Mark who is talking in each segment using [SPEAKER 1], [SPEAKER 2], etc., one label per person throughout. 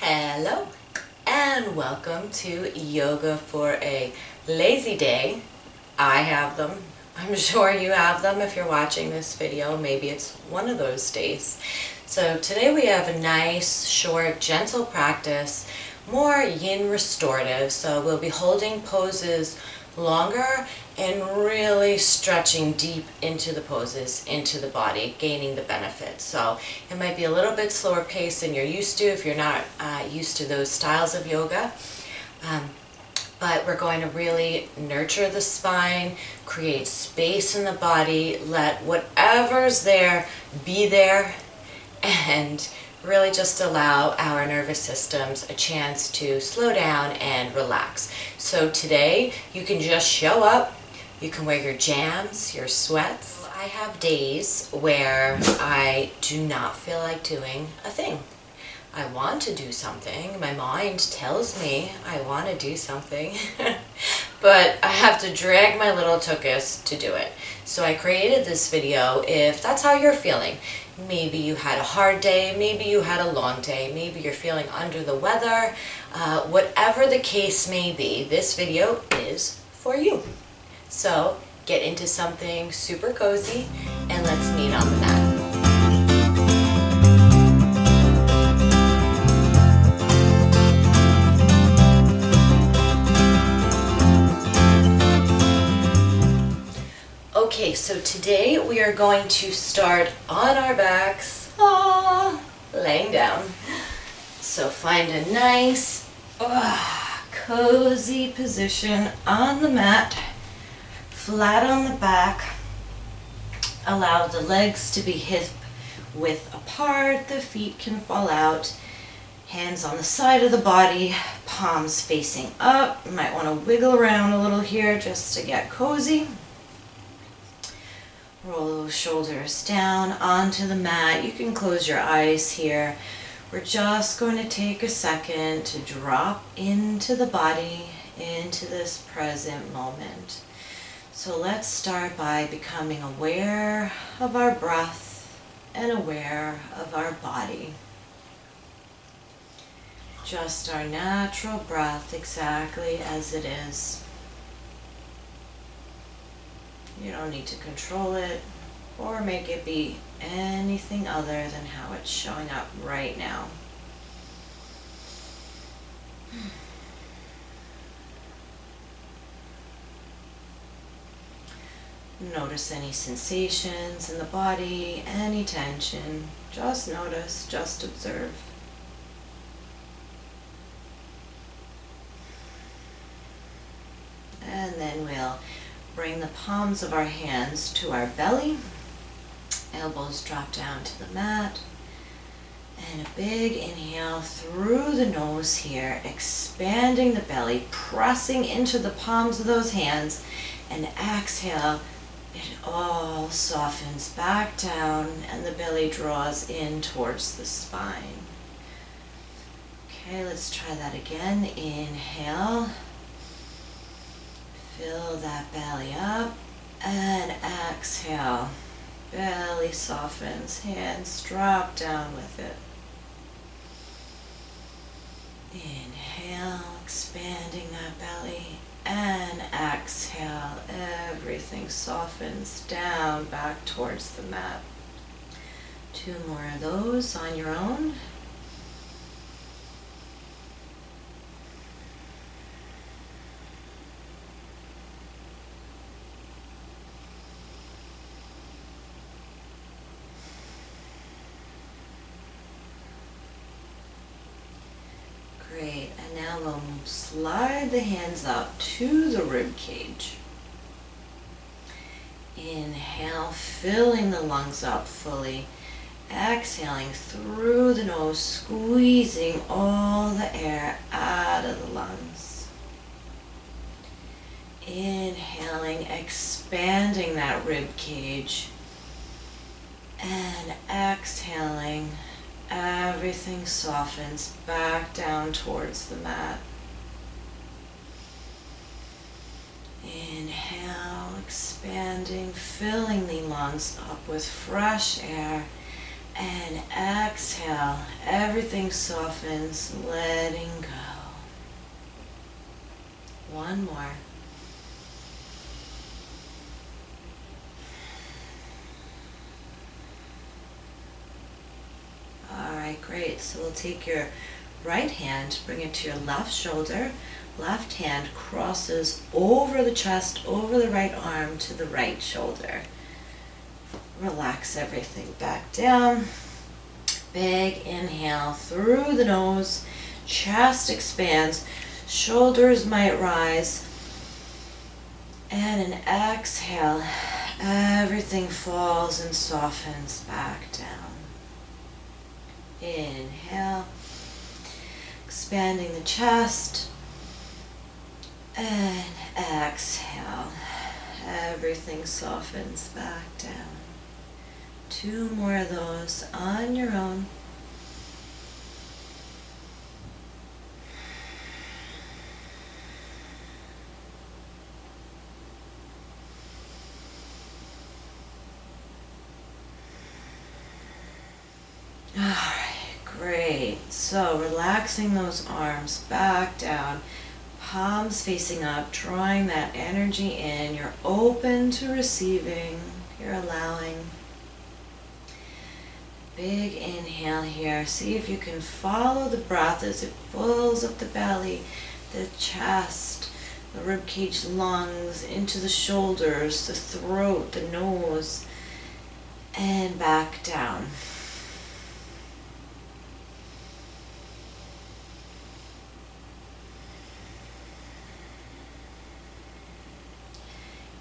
[SPEAKER 1] Hello and welcome to Yoga for a Lazy Day. I have them. I'm sure you have them if you're watching this video. Maybe it's one of those days. So today we have a nice, short, gentle practice, more yin restorative. So we'll be holding poses longer and really stretching deep into the poses, into the body, gaining the benefits. So it might be a little bit slower pace than you're used to if you're not used to those styles of yoga. But we're going to really nurture the spine, create space in the body, let whatever's there be there, and really just allow our nervous systems a chance to slow down and relax. So today you can just show up, you can wear your jams, your sweats. I have days where I do not feel like doing a thing. I want to do something. My mind tells me I want to do something, but I have to drag my little tuchus to do it. So I created this video if that's how you're feeling. Maybe you had a hard day, maybe you had a long day, maybe you're feeling under the weather. Whatever the case may be, this video is for you. So get into something super cozy and let's meet on the mat. Okay, so today we are going to start on our backs, laying down. So find a nice, cozy position on the mat, flat on the back. Allow the legs to be hip width apart, the feet can fall out, hands on the side of the body, palms facing up. You might want to wiggle around a little here just to get cozy. Roll those shoulders down onto the mat. You can close your eyes here. We're just going to take a second to drop into the body, into this present moment. So let's start by becoming aware of our breath and aware of our body. Just our natural breath exactly as it is. You don't need to control it or make it be anything other than how it's showing up right now. Notice any sensations in the body, any tension. Just notice, just observe. And then we'll bring the palms of our hands to our belly. Elbows drop down to the mat. And a big inhale through the nose here, expanding the belly, pressing into the palms of those hands. And exhale, it all softens back down and the belly draws in towards the spine. Okay, let's try that again. Inhale. Fill that belly up and exhale. Belly softens, hands drop down with it. Inhale, expanding that belly, and exhale. Everything softens down back towards the mat. 2 more of those on your own. Great, and now we'll slide the hands up to the rib cage. Inhale, filling the lungs up fully. Exhaling through the nose, squeezing all the air out of the lungs. Inhaling, expanding that rib cage. And exhaling. Everything softens back down towards the mat. Inhale, expanding, filling the lungs up with fresh air. And exhale, everything softens, letting go. One more. Alright, great. So we'll take your right hand, bring it to your left shoulder. Left hand crosses over the chest, over the right arm to the right shoulder. Relax everything back down. Big inhale through the nose. Chest expands. Shoulders might rise. And an exhale. Everything falls and softens back down. Inhale. Expanding the chest. And exhale. Everything softens back down. 2 more of those on your own. All right, great. So relaxing those arms back down, palms facing up, drawing that energy in. You're open to receiving. You're allowing. Big inhale here. See if you can follow the breath as it fills up the belly, the chest, the ribcage, lungs, into the shoulders, the throat, the nose, and back down.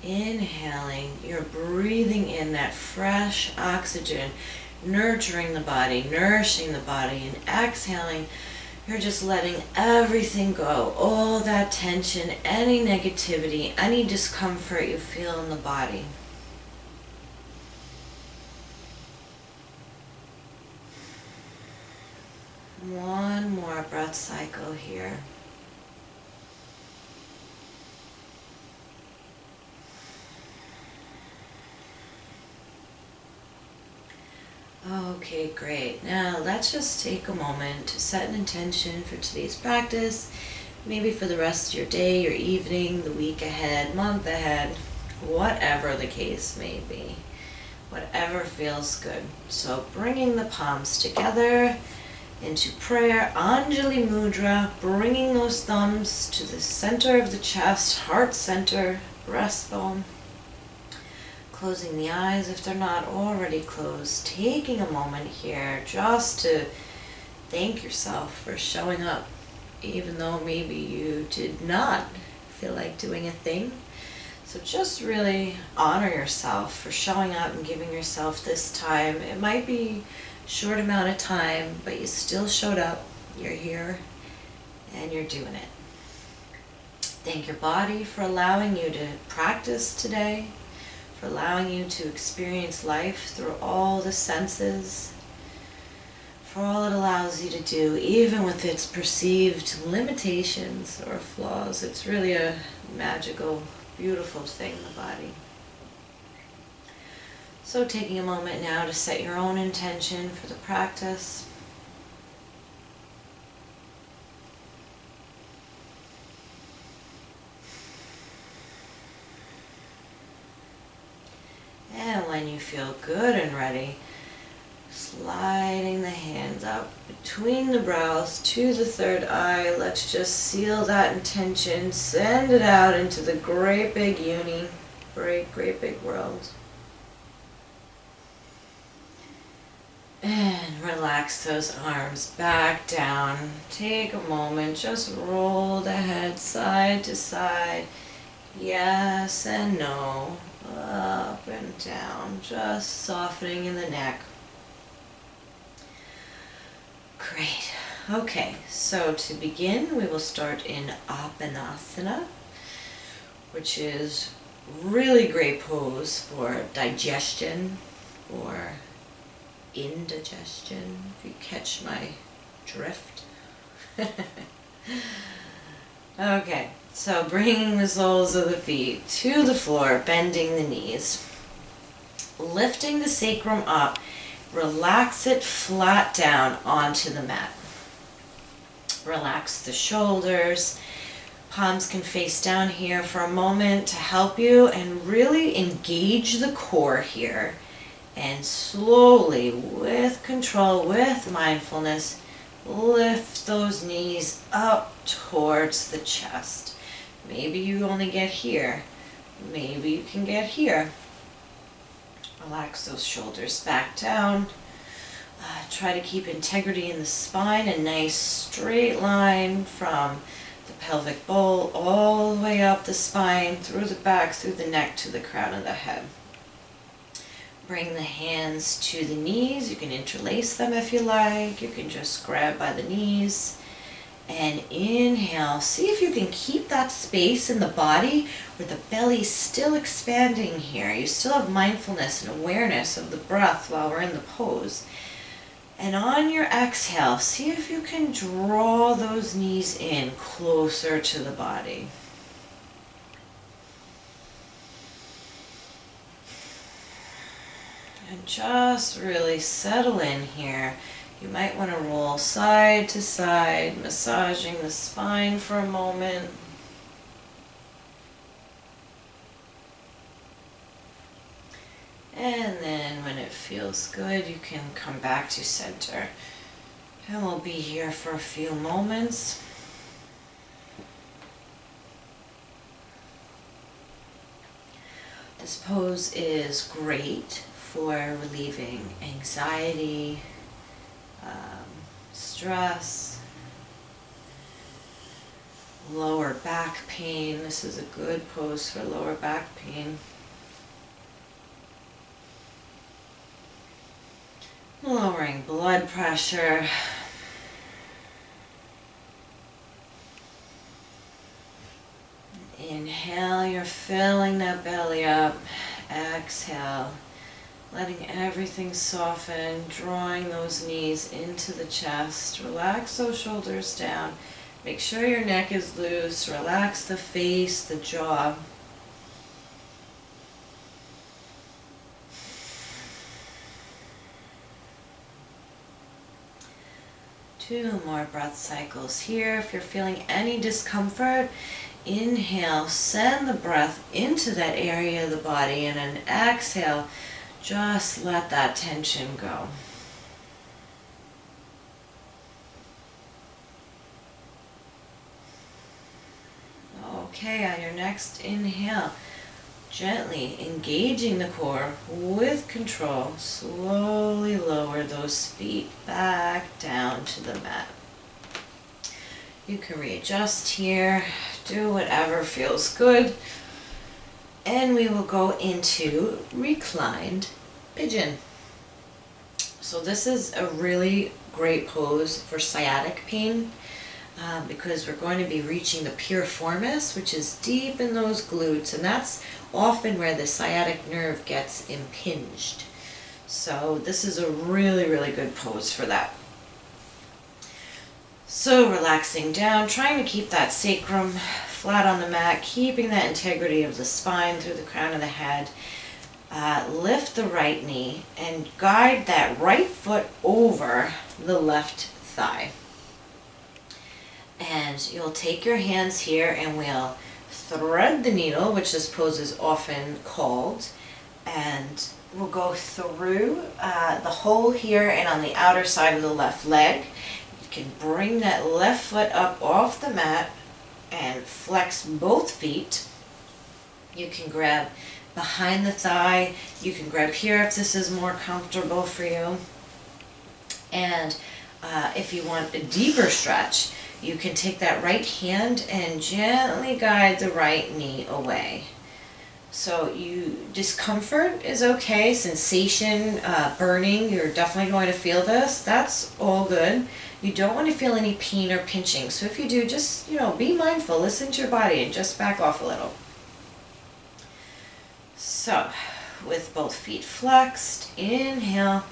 [SPEAKER 1] Inhaling, you're breathing in that fresh oxygen, nurturing the body, nourishing the body, and exhaling, you're just letting everything go. All that tension, any negativity, any discomfort you feel in the body. One more breath cycle here. Okay, great. Now let's just take a moment to set an intention for today's practice, maybe for the rest of your day, your evening, the week ahead, month ahead, whatever the case may be, whatever feels good. So bringing the palms together into prayer, Anjali Mudra, bringing those thumbs to the center of the chest, heart center, breastbone. Closing the eyes if they're not already closed. Taking a moment here just to thank yourself for showing up, even though maybe you did not feel like doing a thing. So just really honor yourself for showing up and giving yourself this time. It might be a short amount of time, but you still showed up. You're here and you're doing it. Thank your body for allowing you to practice today, for allowing you to experience life through all the senses, for all it allows you to do, even with its perceived limitations or flaws. It's really a magical, beautiful thing, the body. So taking a moment now to set your own intention for the practice. And when you feel good and ready, sliding the hands up between the brows to the third eye. Let's just seal that intention, send it out into the great big uni, great big world. And relax those arms back down. Take a moment, just roll the head side to side. Yes and no. Up and down, just softening in the neck. Great. Okay, so to begin, we will start in Apanasana, which is really great pose for digestion or indigestion, if you catch my drift. Okay, so bringing the soles of the feet to the floor, bending the knees, lifting the sacrum up, relax it flat down onto the mat. Relax the shoulders. Palms can face down here for a moment to help you and really engage the core here. And slowly, with control, with mindfulness, lift those knees up towards the chest. Maybe you only get here. Maybe you can get here. Relax those shoulders back down. Try to keep integrity in the spine, a nice straight line from the pelvic bowl all the way up the spine, through the back, through the neck, to the crown of the head. Bring the hands to the knees. You can interlace them if you like. You can just grab by the knees. And inhale. See if you can keep that space in the body where the belly's still expanding here. You still have mindfulness and awareness of the breath while we're in the pose. And on your exhale, see if you can draw those knees in closer to the body. And just really settle in here. You might want to roll side to side, massaging the spine for a moment. And then when it feels good, you can come back to center. And we'll be here for a few moments. This pose is great for relieving anxiety, stress, lower back pain. This is a good pose for lower back pain. Lowering blood pressure. Inhale, you're filling that belly up. Exhale, letting everything soften, drawing those knees into the chest. Relax those shoulders down. Make sure your neck is loose. Relax the face, the jaw. Two more breath cycles here. If you're feeling any discomfort, inhale, send the breath into that area of the body, and then exhale, just let that tension go. Okay, on your next inhale, gently engaging the core with control, slowly lower those feet back down to the mat. You can readjust here, do whatever feels good, and we will go into reclined pigeon. So this is a really great pose for sciatic pain. Because we're going to be reaching the piriformis, which is deep in those glutes, and that's often where the sciatic nerve gets impinged. So this is a really, really good pose for that. So relaxing down, trying to keep that sacrum flat on the mat, keeping that integrity of the spine through the crown of the head. Lift the right knee and guide that right foot over the left thigh. And you'll take your hands here and we'll thread the needle, which this pose is often called, and we'll go through the hole here and on the outer side of the left leg. You can bring that left foot up off the mat and flex both feet. You can grab behind the thigh. You can grab here if this is more comfortable for you. And if you want a deeper stretch, you can take that right hand and gently guide the right knee away. So discomfort is okay, sensation, burning, you're definitely going to feel this. That's all good. You don't want to feel any pain or pinching. So if you do, just, be mindful, listen to your body and just back off a little. So, with both feet flexed, inhale.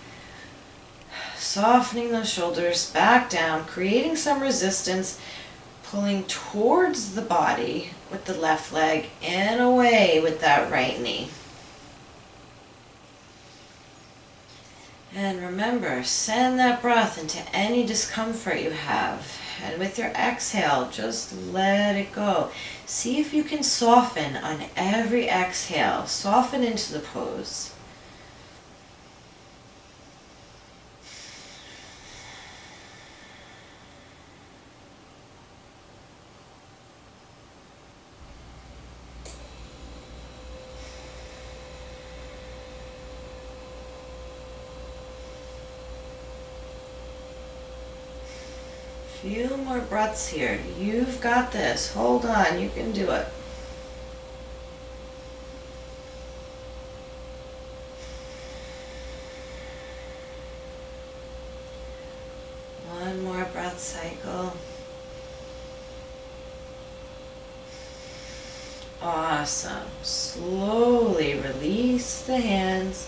[SPEAKER 1] Softening those shoulders back down, creating some resistance, pulling towards the body with the left leg and away with that right knee. And remember, send that breath into any discomfort you have. And with your exhale, just let it go. See if you can soften on every exhale. Soften into the pose. Few more breaths here. You've got this. Hold on. You can do it. One more breath cycle. Awesome. Slowly release the hands.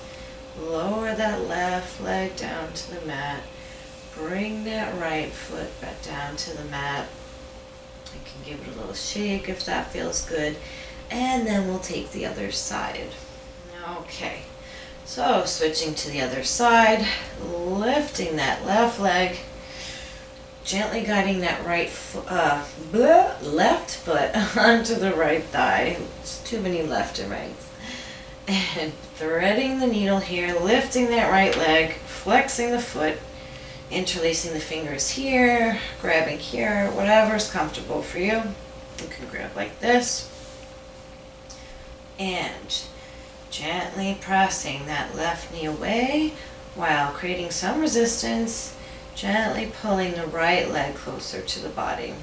[SPEAKER 1] Lower that left leg down to the mat. Bring that right foot back down to the mat. You can give it a little shake if that feels good. And then we'll take the other side. Okay. So switching to the other side, lifting that left leg, gently guiding that left foot onto the right thigh. It's too many left and rights. And threading the needle here, lifting that right leg, flexing the foot, interlacing the fingers here, grabbing here, whatever's comfortable for you. You can grab like this. And gently pressing that left knee away while creating some resistance, gently pulling the right leg closer to the body.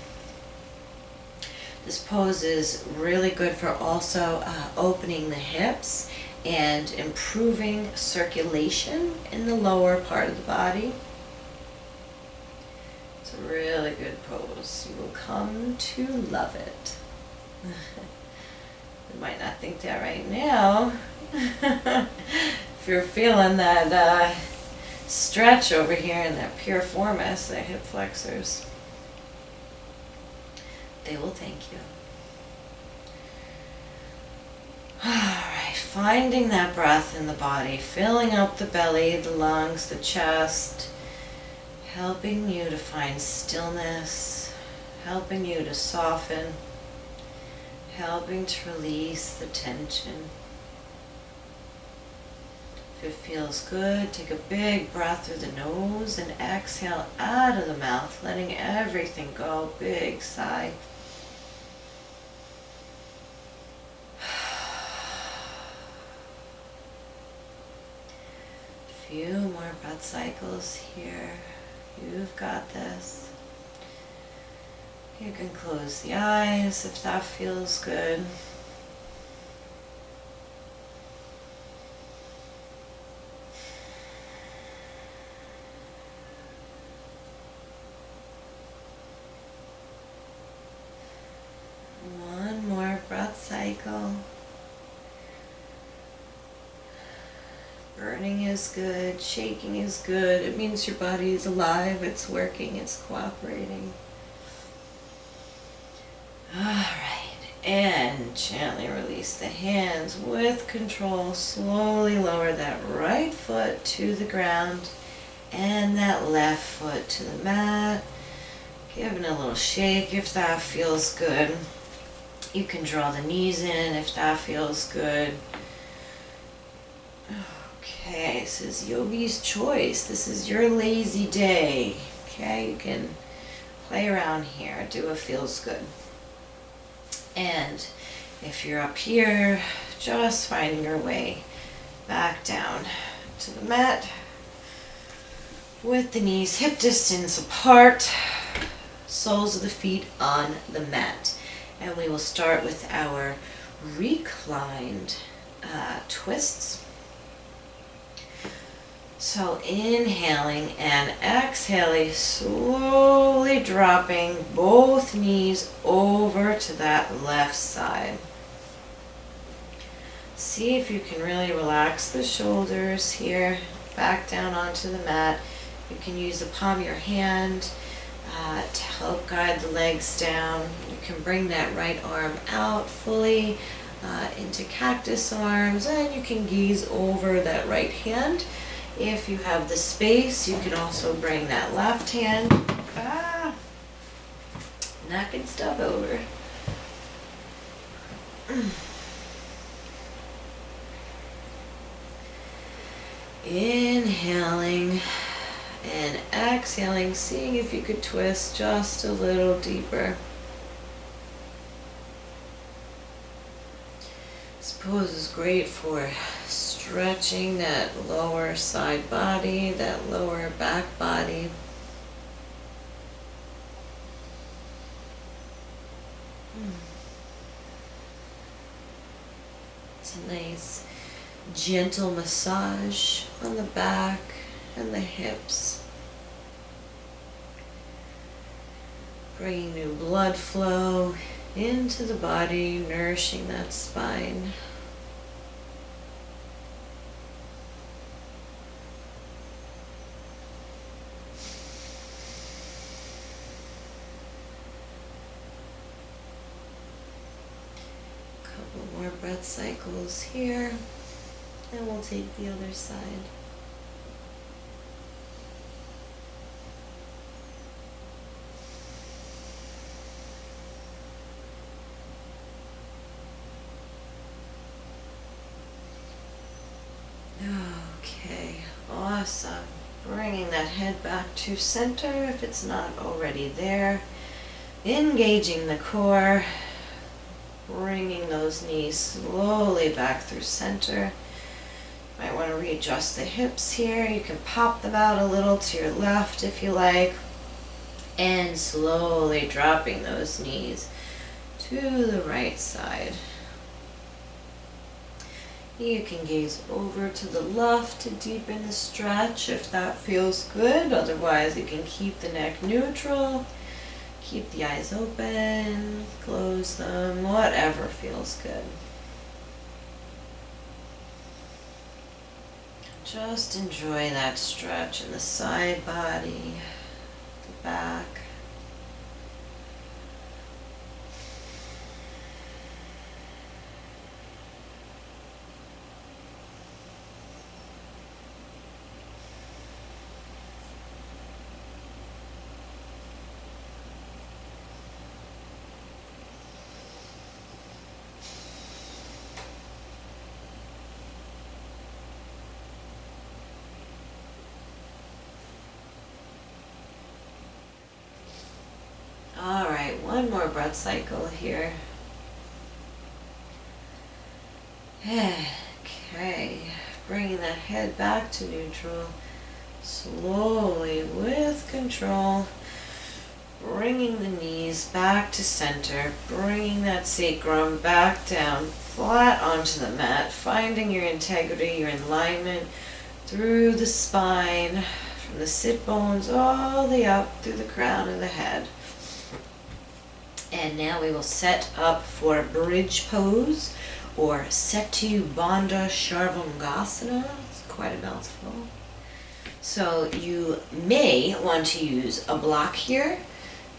[SPEAKER 1] This pose is really good for also opening the hips and improving circulation in the lower part of the body. It's a really good pose. You will come to love it. You might not think that right now. If you're feeling that stretch over here in that piriformis, the hip flexors, they will thank you. Alright, finding that breath in the body, filling up the belly, the lungs, the chest, helping you to find stillness, helping you to soften, helping to release the tension. If it feels good, take a big breath through the nose and exhale out of the mouth, letting everything go. Big sigh. Few more breath cycles here. You've got this. You can close the eyes if that feels good. One more breath cycle. Burning is good, shaking is good. It means your body is alive, it's working, it's cooperating. Alright, and gently release the hands with control. Slowly lower that right foot to the ground and that left foot to the mat. Giving a little shake if that feels good. You can draw the knees in if that feels good. Okay, this is Yogi's choice. This is your lazy day. Okay, you can play around here, do what feels good. And if you're up here, just finding your way back down to the mat with the knees hip distance apart, soles of the feet on the mat. And we will start with our reclined twists. So inhaling and exhaling, slowly dropping both knees over to that left side. See if you can really relax the shoulders here, back down onto the mat. You can use the palm of your hand to help guide the legs down. You can bring that right arm out fully into cactus arms, and you can gaze over that right hand If you have the space, you can also bring that left hand, knocking stuff over. Inhaling and exhaling, seeing if you could twist just a little deeper. This pose is great for stretching that lower side body, that lower back body. It's a nice gentle massage on the back and the hips. Bringing new blood flow into the body, nourishing that spine. Couple more breath cycles here, and we'll take the other side. Okay, awesome. Bringing that head back to center if it's not already there. Engaging the core. Bringing those knees slowly back through center. Might want to readjust the hips here. You can pop them out a little to your left if you like. And slowly dropping those knees to the right side. You can gaze over to the left to deepen the stretch if that feels good. Otherwise, you can keep the neck neutral. Keep the eyes open, close them, whatever feels good. Just enjoy that stretch in the side body, the back. All right, one more breath cycle here. Okay, bringing that head back to neutral. Slowly, with control, bringing the knees back to center, bringing that sacrum back down, flat onto the mat, finding your integrity, your alignment through the spine, from the sit bones all the way up through the crown of the head. And now we will set up for bridge pose, or Setu Bandha Sharvangasana. It's quite a mouthful. So you may want to use a block here.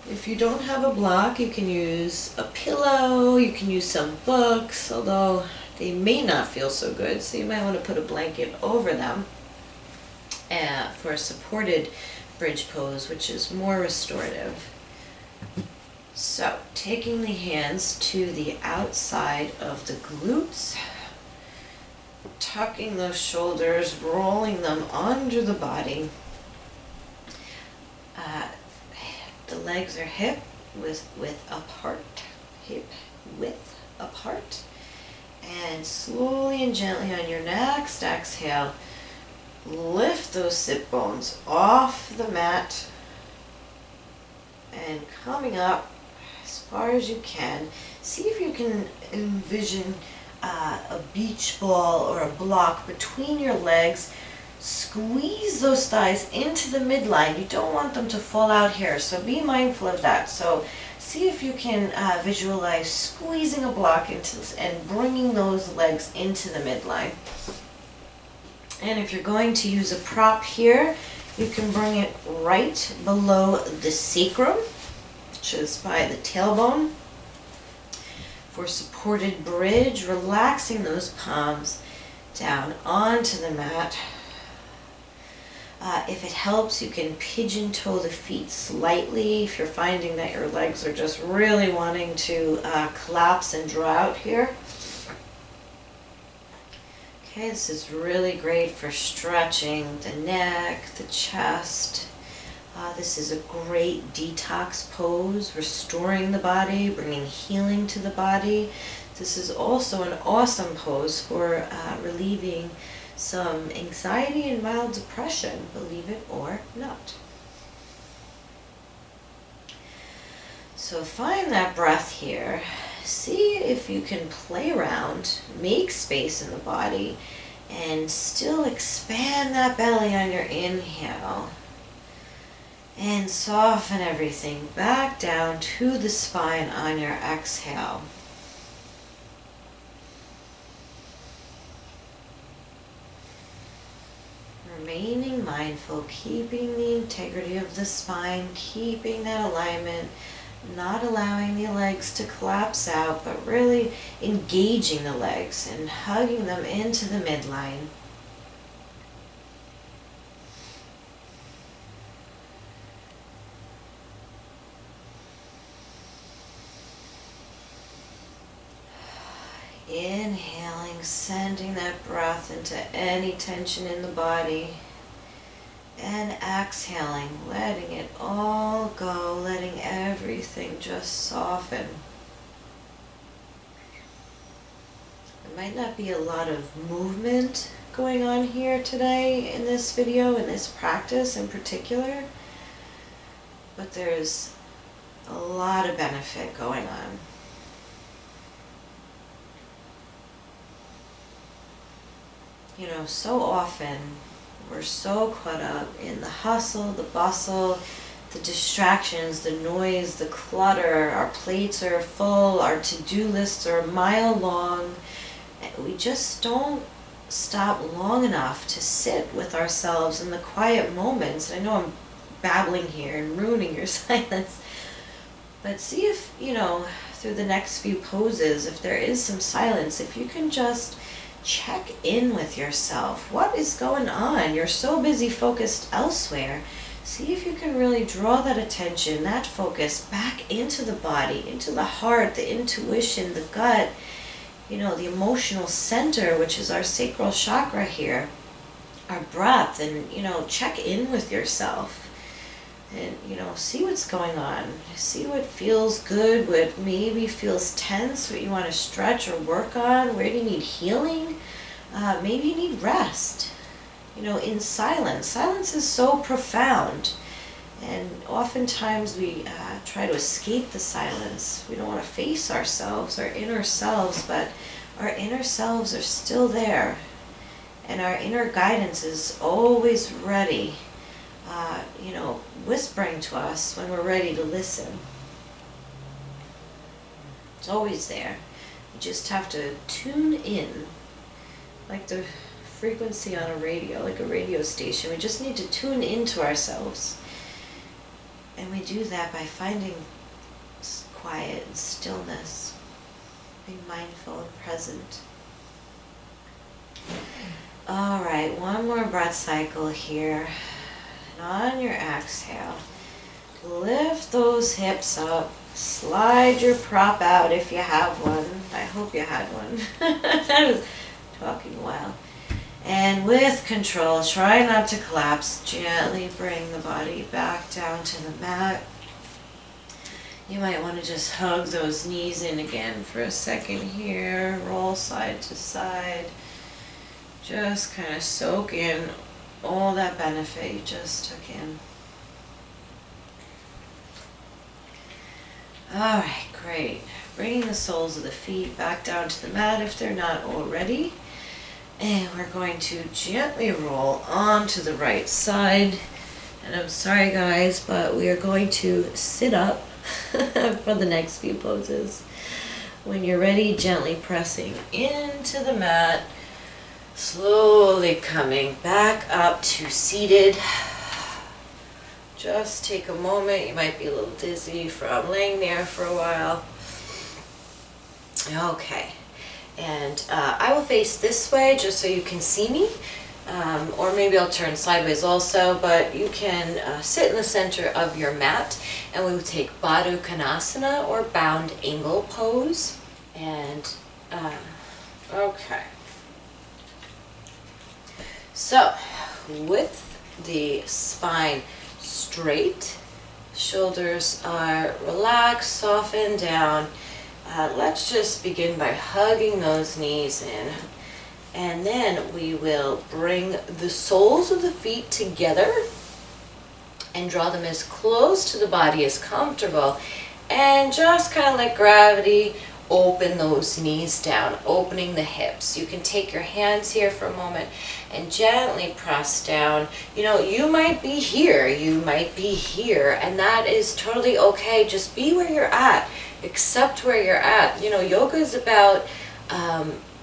[SPEAKER 1] If you don't have a block, you can use a pillow, you can use some books, although they may not feel so good, so you might want to put a blanket over them for a supported bridge pose, which is more restorative. So, taking the hands to the outside of the glutes, tucking those shoulders, rolling them under the body. The legs are hip width apart. And slowly and gently on your next exhale, lift those sit bones off the mat and coming up as far as you can. See if you can envision a beach ball or a block between your legs. Squeeze those thighs into the midline. You don't want them to fall out here, so be mindful of that. So see if you can visualize squeezing a block into this and bringing those legs into the midline. And if you're going to use a prop here, you can bring it right below the sacrum, which is by the tailbone. For supported bridge, relaxing those palms down onto the mat.
[SPEAKER 2] If it helps, you can pigeon toe the feet slightly if you're finding that your legs are just really wanting to collapse and draw out here. Okay, this is really great for stretching the neck, the chest. This is a great detox pose, restoring the body, bringing healing to the body. This is also an awesome pose for relieving some anxiety and mild depression, believe it or not. So find that breath here. See if you can play around, make space in the body, and still expand that belly on your inhale. And soften everything back down to the spine on your exhale. Remaining mindful, keeping the integrity of the spine, keeping that alignment, not allowing the legs to collapse out, but really engaging the legs and hugging them into the midline. Inhaling, sending that breath into any tension in the body. And exhaling, letting it all go, letting everything just soften. There might not be a lot of movement going on here today in this video, in this practice in particular, but there's a lot of benefit going on. You know, so often we're so caught up in the hustle, the bustle, the distractions, the noise, the clutter. Our plates are full, our to-do lists are a mile long. We just don't stop long enough to sit with ourselves in the quiet moments. I know I'm babbling here and ruining your silence, but see if, you know, through the next few poses, if there is some silence, if you can just check in with yourself. What is going on? You're so busy focused elsewhere. See if you can really draw that attention, that focus back into the body, into the heart, the intuition, the gut, you know, the emotional center, which is our sacral chakra here, our breath, and, you know, check in with yourself. And, you know, see what's going on. See what feels good, what maybe feels tense, what you want to stretch or work on. Where do you need healing? Maybe you need rest. You know, in silence. Silence is so profound. And oftentimes we try to escape the silence. We don't want to face ourselves, our inner selves, but our inner selves are still there. And our inner guidance is always ready. You know, whispering to us when we're ready to listen. It's always there. You just have to tune in, like the frequency on a radio, like a radio station. We just need to tune into ourselves. And we do that by finding quiet and stillness, being mindful and present. All right, one more breath cycle here. On your exhale, lift those hips up, slide your prop out if you have one. I hope you had one. I was talking a while. And with control, try not to collapse. Gently bring the body back down to the mat. You might want to just hug those knees in again for a second here. Roll side to side. Just kind of soak in all that benefit you just took in. Alright, great. Bringing the soles of the feet back down to the mat if they're not already. And we're going to gently roll onto the right side. And I'm sorry guys, but we are going to sit up for the next few poses. When you're ready, gently pressing into the mat. Slowly coming back up to seated. Just take a moment. You might be a little dizzy from laying there for a while. Okay. And I will face this way just so you can see me.
[SPEAKER 1] or maybe I'll turn sideways also, but you can sit in the center of your mat, and we will take Baddha Konasana or bound angle pose. And okay, so with the spine straight, shoulders are relaxed, soften down. Let's just begin by hugging those knees in. And then we will bring the soles of the feet together and draw them as close to the body as comfortable. And just kind of let gravity open those knees down, opening the hips. You can take your hands here for a moment and gently press down. You know, you might be here, you might be here, and that is totally okay. Just be where you're at. Accept where you're at. You know, yoga is about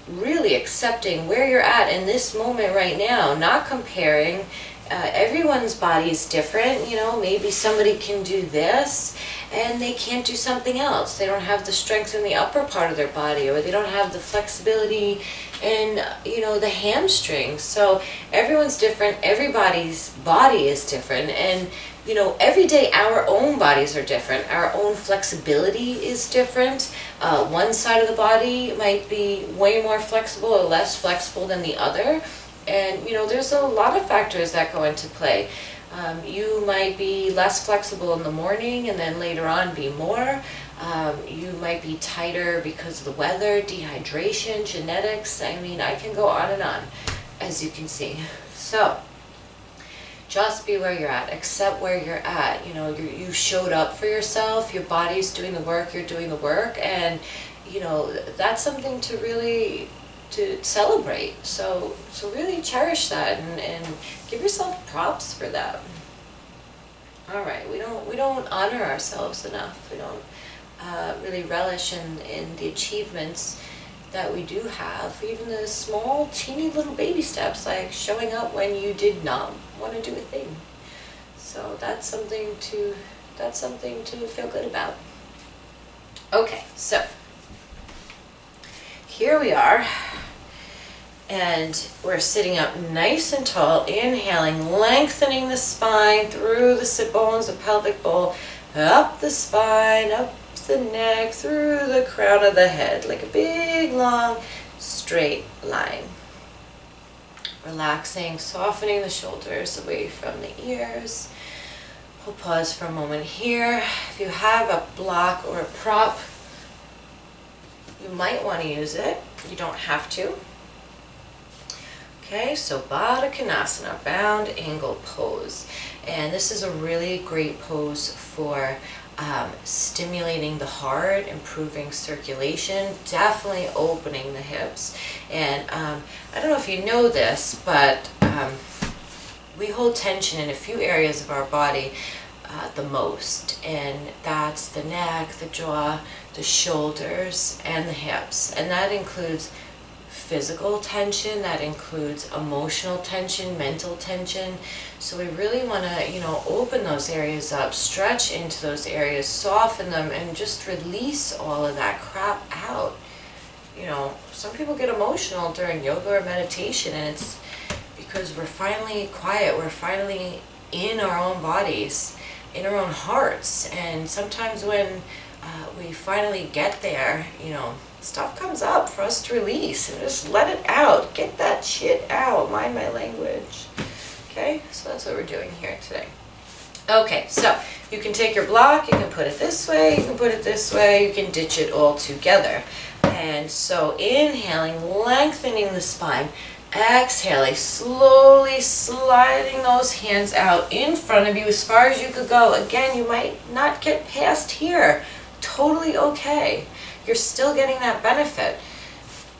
[SPEAKER 1] really accepting where you're at in this moment right now, not comparing. Everyone's body is different. You know, maybe somebody can do this and they can't do something else. They don't have the strength in the upper part of their body, or they don't have the flexibility in, you know, the hamstrings. So everyone's different. Everybody's body is different. And you know, every day our own bodies are different. Our own flexibility is different. One side of the body might be way more flexible or less flexible than the other. And, you know, there's a lot of factors that go into play. You might be less flexible in the morning and then later on be more. You might be tighter because of the weather, dehydration, genetics. I mean, I can go on and on, as you can see. So just be where you're at, accept where you're at. You know, you showed up for yourself, your body's doing the work, you're doing the work, and, you know, that's something to really to celebrate. So really cherish that and give yourself props for that. All right, we don't honor ourselves enough. We don't really relish in the achievements that we do have, even the small, teeny little baby steps, like showing up when you did not want to do a thing. So that's something to feel good about. Okay, so here we are, and we're sitting up nice and tall, inhaling, lengthening the spine through the sit bones, the pelvic bowl, up the spine, up the neck, through the crown of the head, like a big, long, straight line. Relaxing, softening the shoulders away from the ears. We'll pause for a moment here. If you have a block or a prop, you might want to use it. You don't have to. Okay, so Baddha Konasana, bound angle pose. And this is a really great pose for stimulating the heart, improving circulation, definitely opening the hips. And I don't know if you know this, but we hold tension in a few areas of our body the most, and that's the neck, the jaw, the shoulders, and the hips. And that includes physical tension, that includes emotional tension, mental tension. So we really want to, you know, open those areas up, stretch into those areas, soften them, and just release all of that crap out. You know, some people get emotional during yoga or meditation, and it's because we're finally quiet, we're finally in our own bodies, in our own hearts. And sometimes when we finally get there, you know, stuff comes up for us to release, and just let it out. Get that shit out. Mind my language. Okay, so that's what we're doing here today. Okay, so you can take your block, you can put it this way, you can put it this way, you can ditch it all together. And so inhaling, lengthening the spine. Exhaling, slowly sliding those hands out in front of you as far as you could go. Again, you might not get past here. Totally okay. You're still getting that benefit.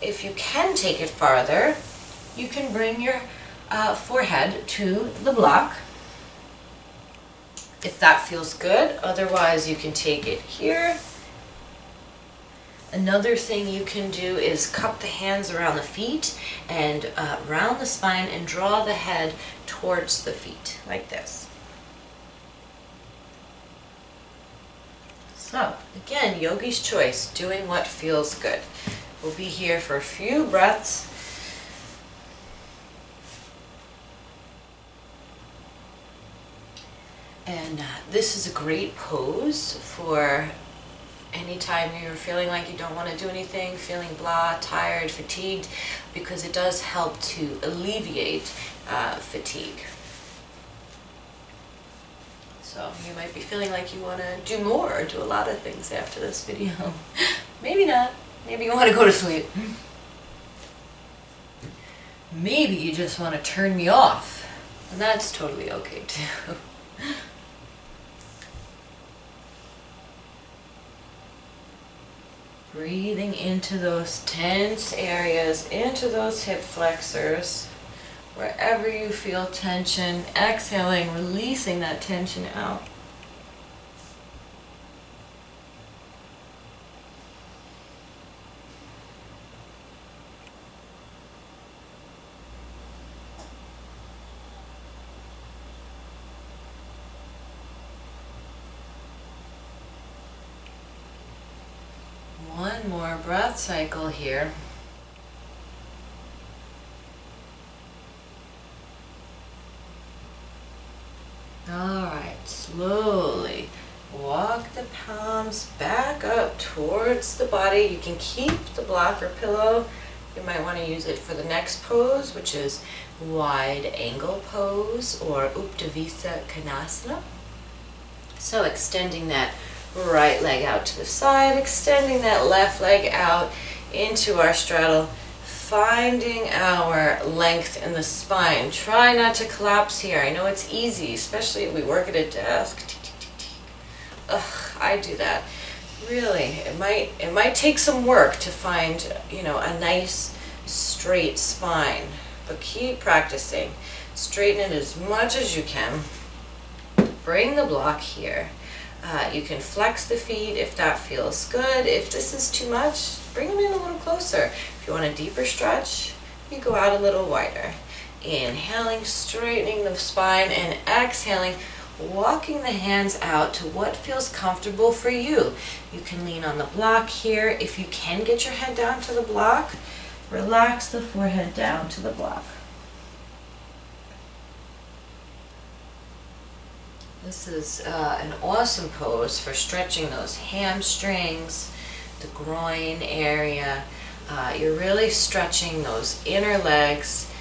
[SPEAKER 1] If you can take it farther, you can bring your forehead to the block, if that feels good. Otherwise, you can take it here. Another thing you can do is cup the hands around the feet and round the spine and draw the head towards the feet, like this. So, again, yogi's choice, doing what feels good. We'll be here for a few breaths. And this is a great pose for anytime you're feeling like you don't want to do anything, feeling blah, tired, fatigued, because it does help to alleviate fatigue. So you might be feeling like you want to do more or do a lot of things after this video. Maybe not. Maybe you want to go to sleep. Maybe you just want to turn me off. And that's totally okay too. Breathing into those tense areas, into those hip flexors, wherever you feel tension. Exhaling, releasing that tension out. One more breath cycle here. Alright, slowly walk the palms back up towards the body. You can keep the block or pillow. You might want to use it for the next pose, which is wide angle pose or Uttanasana Konasana. So extending that right leg out to the side, extending that left leg out into our straddle, finding our length in the spine. Try not to collapse here. I know it's easy, especially if we work at a desk. Ugh, I do that. Really, it might take some work to find, a nice straight spine, but keep practicing. Straighten it as much as you can. Bring the block here. You can flex the feet if that feels good. If this is too much, bring them in a little closer. If you want a deeper stretch, you go out a little wider. Inhaling, straightening the spine, and exhaling, walking the hands out to what feels comfortable for you. You can lean on the block here. If you can get your head down to the block, relax the forehead down to the block. This is an awesome pose for stretching those hamstrings, the groin area. You're really stretching those inner legs.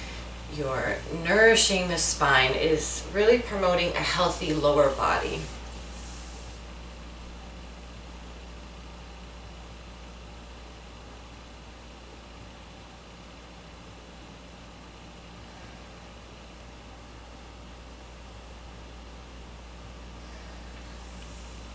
[SPEAKER 1] You're nourishing the spine. It is really promoting a healthy lower body.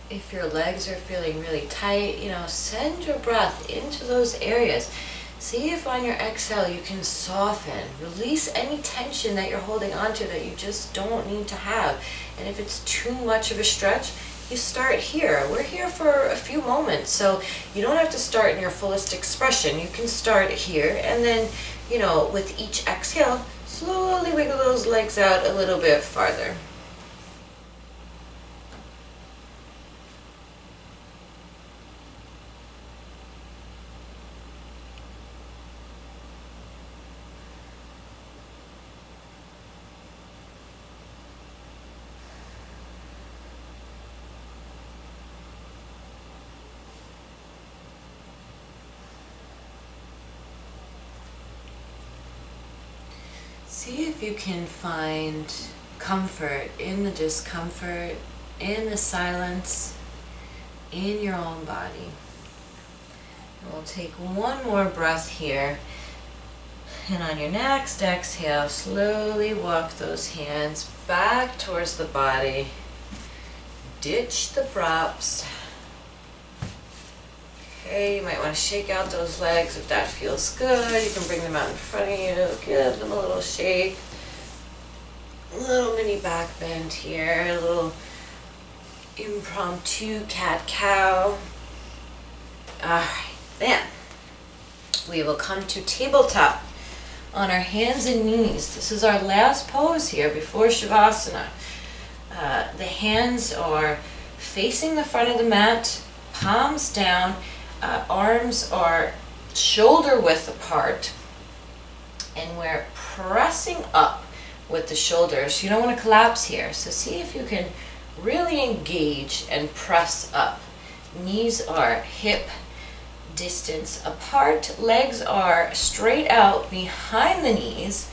[SPEAKER 1] If your legs are feeling really tight, send your breath into those areas. See if on your exhale you can soften, release any tension that you're holding onto that you just don't need to have. And if it's too much of a stretch, you start here. We're here for a few moments, so you don't have to start in your fullest expression. You can start here, and then, with each exhale, slowly wiggle those legs out a little bit farther. See if you can find comfort in the discomfort, in the silence, in your own body. And we'll take one more breath here. And on your next exhale, slowly walk those hands back towards the body. Ditch the props. Okay, you might want to shake out those legs if that feels good. You can bring them out in front of you. Give them a little shake. A little mini back bend here. A little impromptu cat-cow. Alright, then we will come to tabletop on our hands and knees. This is our last pose here before Shavasana. The hands are facing the front of the mat, palms down. Arms are shoulder width apart, and we're pressing up with the shoulders. You don't want to collapse here, so see if you can really engage and press up. Knees are hip distance apart, legs are straight out behind the knees,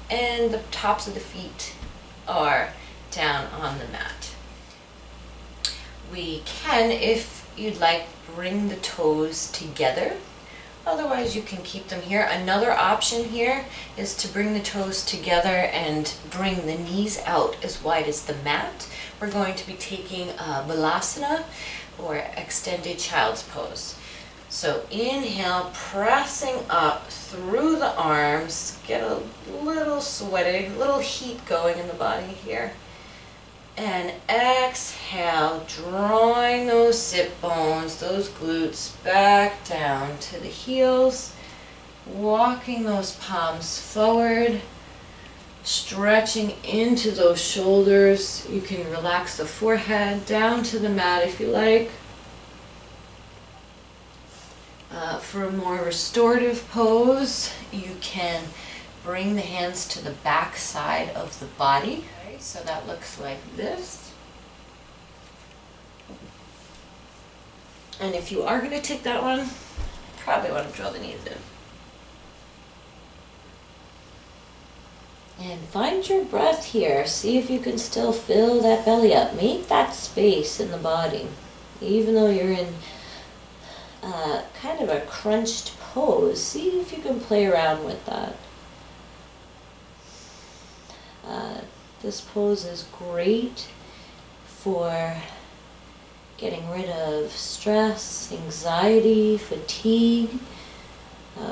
[SPEAKER 1] and the tops of the feet are down on the mat. We can, if you'd like, bring the toes together. Otherwise, you can keep them here. Another option here is to bring the toes together and bring the knees out as wide as the mat. We're going to be taking Balasana, or extended child's pose. So inhale, pressing up through the arms. Get a little sweaty, a little heat going in the body here. And exhale, drawing those sit bones, those glutes back down to the heels. Walking those palms forward. Stretching into those shoulders. You can relax the forehead down to the mat if you like. For a more restorative pose, you can bring the hands to the back side of the body. Okay, so that looks like this. And if you are going to take that one, probably want to draw the knees in. And find your breath here. See if you can still fill that belly up. Make that space in the body. Even though you're in kind of a crunched pose, see if you can play around with that. This pose is great for getting rid of stress, anxiety, fatigue.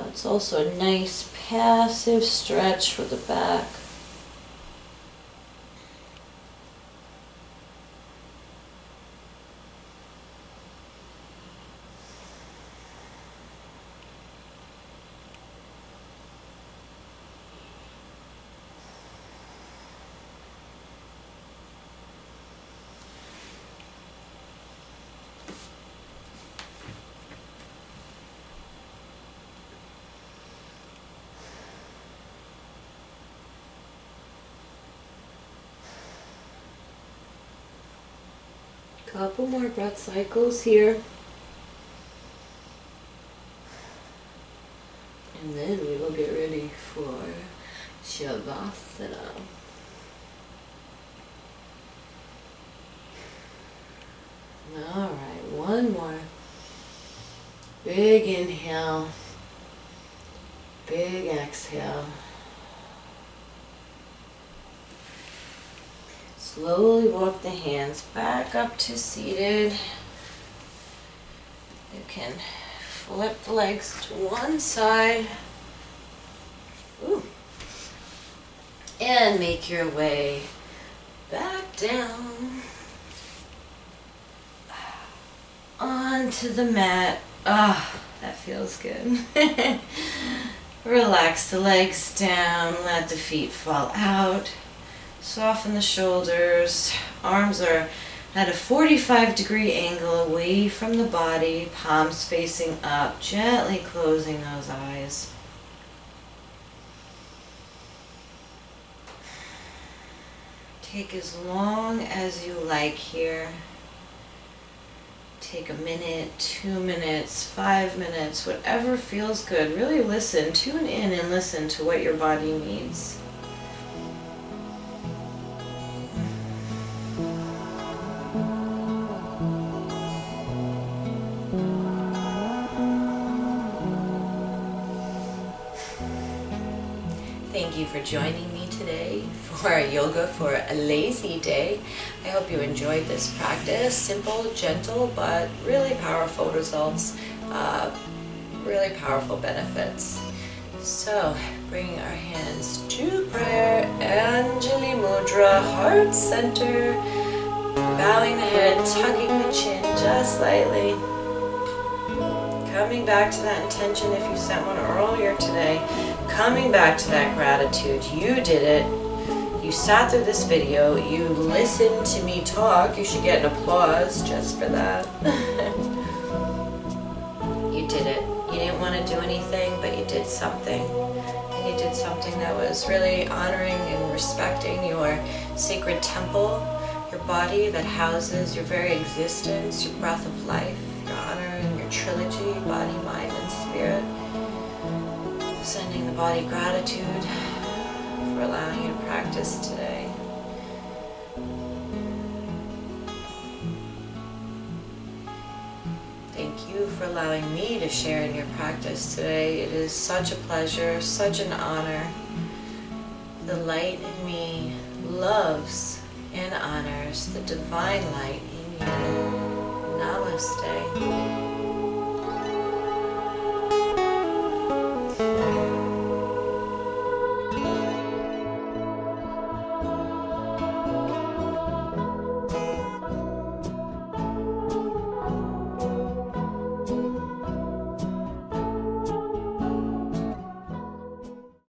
[SPEAKER 1] It's also a nice passive stretch for the back. Couple more breath cycles here. And then we will get ready for Shavasana. Alright, one more. Big inhale. Big exhale. Slowly walk the hands back up to seated. You can flip the legs to one side. Ooh. And make your way back down onto the mat. Ah, that feels good. Relax the legs down, let the feet fall out. Soften the shoulders. Arms are at a 45-degree angle away from the body, palms facing up, gently closing those eyes. Take as long as you like here. Take a minute, 2 minutes, 5 minutes, whatever feels good. Really listen, tune in and listen to what your body needs. Thank you for joining me today for Yoga for a Lazy Day. I hope you enjoyed this practice. Simple, gentle, but really powerful results, really powerful benefits. So, bringing our hands to prayer, Anjali Mudra, heart center, bowing the head, tucking the chin just slightly. Coming back to that intention if you sent one earlier today. Coming back to that gratitude. You did it. You sat through this video. You listened to me talk. You should get an applause just for that. You did it. You didn't want to do anything, but you did something. And you did something that was really honoring and respecting your sacred temple, your body that houses your very existence, your breath of life, your honor and your trilogy, body, mind, and spirit. Sending the body gratitude for allowing you to practice today. Thank you for allowing me to share in your practice today. It is such a pleasure, such an honor. The light in me loves and honors the divine light in you. Namaste.